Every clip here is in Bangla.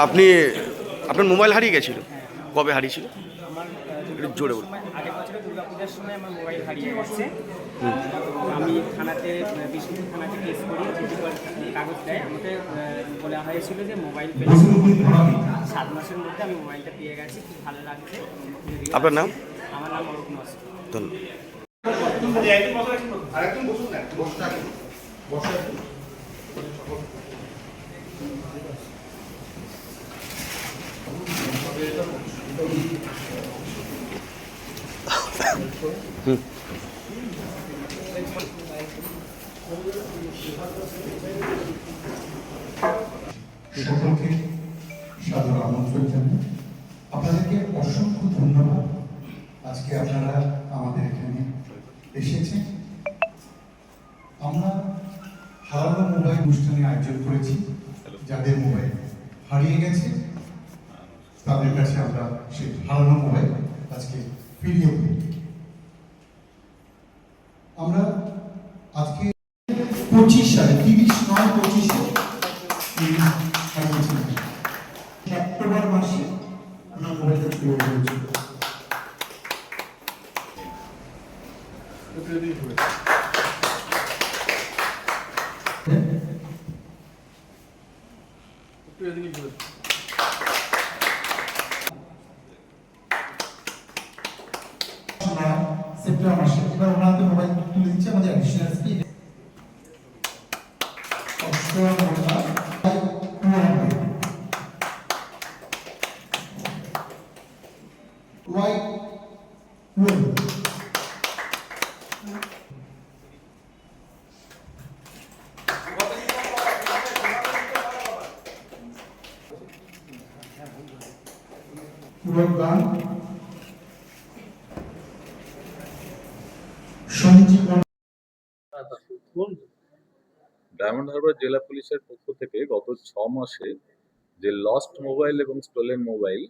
আপনি আপনার মোবাইল হারিয়ে গেছিল? কবে হারিয়েছিল? আমার একটু জোরে বলুন। আগের বছরে দুর্গাপূজার সময় আমার মোবাইল হারিয়ে গেছে। আমি থানাতে বিষ্ণুপুর থানাতে কেস করি, চিঠি কাগজ দেয় আমাকে, বলা হয়েছিল যে মোবাইল পেলে 7 মাসের মধ্যে আমি মোবাইলটা পেয়ে গেছি। খুব ভালো লাগছে। আপনার নাম? আমার নাম অরূপ নস্কর। ধন্যবাদ। সকলকে সাদর আমন্ত্রণ জানাই। আপনাদেরকে অসংখ্য ধন্যবাদ। আজকে আপনারা আমাদের এখানে এসেছেন। আমরা হারানো মোবাইল অনুষ্ঠানে আয়োজন করেছি। যাদের মোবাইল হারিয়ে গেছে তাদের কাছে আমরা সেই হারানো মোবাইল আজকে ফিরিয়ে দেব। আমরা আজকে 25 সালে 30/9/25 অক্টোবর মাসে আমার মোবাইলটা চুরি হয়েছিল। সেপ্টেম্বর মাসে এবার ওনাদের মোবাইল তুলে দিচ্ছে আমাদের অ্যাডিশনাল স্পিড ডায়মন্ড হারবার জেলা পুলিশের পক্ষ থেকে গত 6 মাসে যে লস্ট মোবাইল এবং স্টোলেন মোবাইল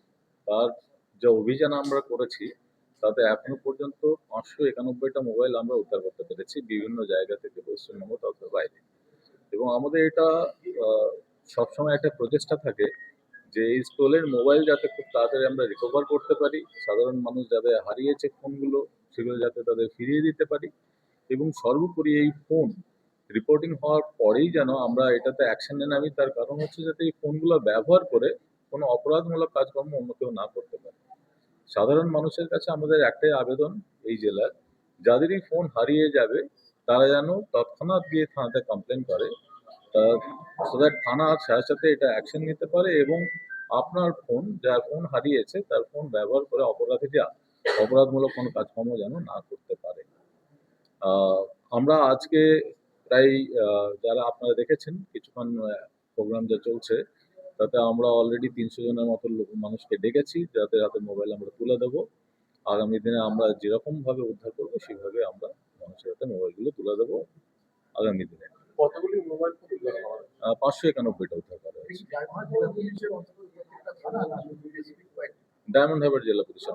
তার যে অভিযান আমরা করেছি তাতে এখনো পর্যন্ত 591টা মোবাইল আমরা উদ্ধার করতে পেরেছি বিভিন্ন জায়গা থেকে, পশ্চিমবঙ্গ তথা বাইরে। এবং আমাদের এটা সবসময় একটা প্রচেষ্টা থাকে যে এই স্টোলেন মোবাইল যাতে খুব তাড়াতাড়ি আমরা রিকভার করতে পারি, সাধারণ মানুষ যাদের হারিয়েছে ফোনগুলো সেগুলো যাতে তাদের ফিরিয়ে দিতে পারি, এবং সর্বোপরি এই ফোন রিপোর্টিং হওয়ার পরেই যেন আমরা এটাতে অ্যাকশনে নামি। তার কারণ হচ্ছে যাতে এই ফোনগুলো ব্যবহার করে কোনো অপরাধমূলক কাজকর্ম অন্য কেউ না করতে পারে। সাধারণ মানুষের কাছে আমাদের একটাই আবেদন এই জেলার, যাদেরই ফোন হারিয়ে যাবে তারা যেন তৎক্ষণাৎ গিয়ে থানাতে কমপ্লেন করে, সো দ্যাট থানা সাথে সাথে এটা অ্যাকশন নিতে পারে এবং আপনার ফোন, যার ফোন হারিয়েছে তার ফোন ব্যবহার করে অপরাধীরা অপরাধমূলক কোনো কাজকর্ম যেন না করতে পারে। আমরা আজকে প্রায় যারা আপনারা দেখেছেন কিছুক্ষণ প্রোগ্রাম যা চলছে তাতে আমরা অলরেডি 300 জনের মতো মানুষকে ডেকেছি, যাদের হাতে মোবাইল আমরা তুলে দেবো। আগামী দিনে আমরা যেরকম ভাবে উদ্ধার করবো সেভাবে আমরা মানুষের হাতে মোবাইলগুলো তুলে দেবো আগামী দিনে। কতগুলি মোবাইল 591টা উদ্ধার করা হয়েছে ডায়মন্ড হারবার জেলা পুলিশের।